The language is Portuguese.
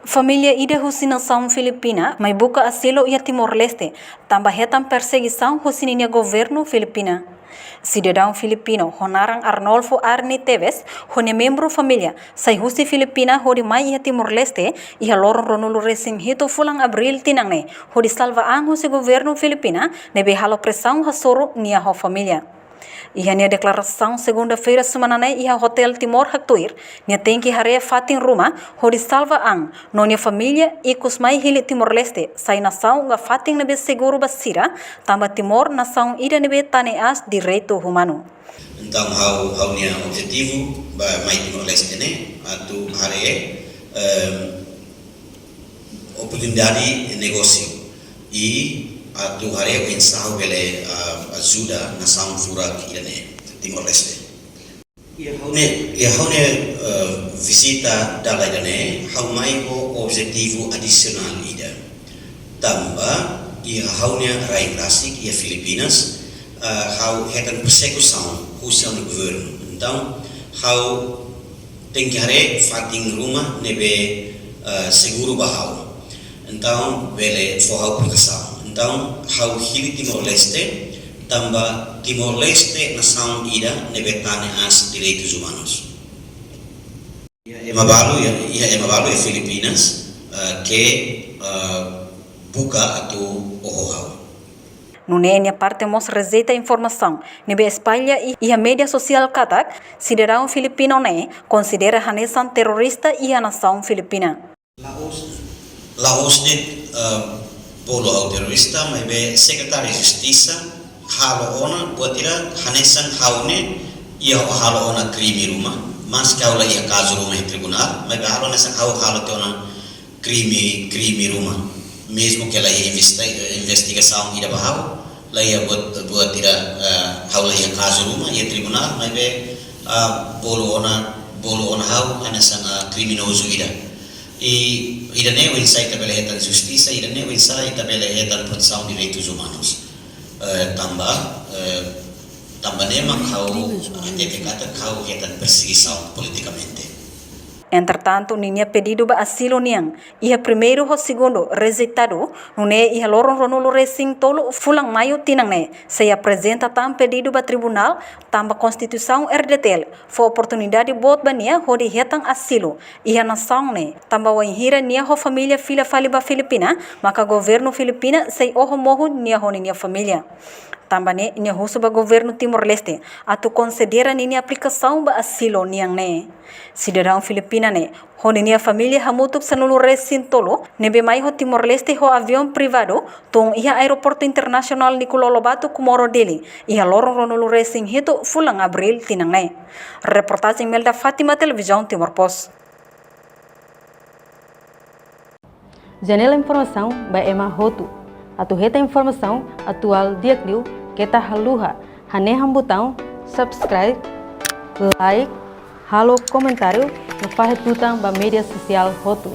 Família ida nação Filipina, mas busca asilo ia Timor-Leste, também retam perseguição husininya governo Filipina. Cidadão filipino Honaran Arnolfo Arni Teves, hone membro família, sai husi Filipina hodi mai ia Timor-Leste, ia loron ronulu resim hito fulang abril tinangne, hodi salva ang husi governo Filipina, nebe halo pressão hasoro nia ho família. Ia nia declaração segunda-feira semana ia Hotel Timor Haktuir, nia tem que harea fatin rumah, hodi salva ang, no nia família ikus mai hili Timor-Leste, sai nação nga fatin nebe seguro basira, tambah Timor nação ida nebe taneas direito humano. Então, hau nia objetivo mai Timor-Leste ne, atu harea oportunidade de negócio e atu harea pensau bele ajuda nação fura irane Timor-Leste. Ia haune visita dala irane hau mai o objetivo adicional ida. Tambah ia haune rai klasik ia Filipinas hau hetan persekução husian do governo. Então hau tem que hare fating rumah nebe seguro bahau. Então bele forhau perkasau. Então, hau hili Timor-Leste, tambah Timor-Leste nação ida nebetane as direitos humanos. Ia emabalu e Filipinas que buka atau ohohau. Nunenia parte mos rezeita informação, nebe espalha e a mídia social katak, cidadão filipino ne considera hanesan terrorista e a nação filipina. Laos de polo au terorista mai be sekretari justiça halo ona buatira hanesan haune ia halo ona krimi rumah mas kaula ia kazu rumah tribunal mai be halo hanesan halo te ona krimi rumah mesmo que ela investigação ida bahau la ia buatira haula ia kazu rumah ia tribunal mai be polo ona hau hanesan criminoso ida. E irane o insight tabela hetan justiça, irane o insight tabela hetan proteção de direitos humanos. Tambah nema kau teve kata kau hetan perseguição politicamente. Entretanto, ninha pedido ba asilo niang, ia primeiro ho segundo rejeitado, nune ia loron ronolo racing tolo fulang maio tinang ne, se apresenta tam pedido ba tribunal, tamba constituição RDTL, fo oportunidade bot ba nia ho di hetang asilo, ia nação ne, tamba wainhira nia ho família filha faliba Filipina, maka governo Filipina sei oho mohu nia ho nia família. Tambane nia husu ba governo Timor-Leste atu considera nia aplicação ba asilo niang ne. Cidadão Filipina ne, honi nia família hamutuk sanulu resin tolo, nebe mai ho Timor-Leste ho avião privado, tung ia aeroporto internasional Nicolau Lobato Comoro Dili, ia lorong ronulu resin hito fulang abril tinang ne. Reportagem Melda Fátima, Televisão Timor Post. Janela informação ba Emma Hotu. Atu heta informação atual dia kliu kita haluha hane hambutão subscribe like halo comentário no fahetutang ba media sosial Hotu.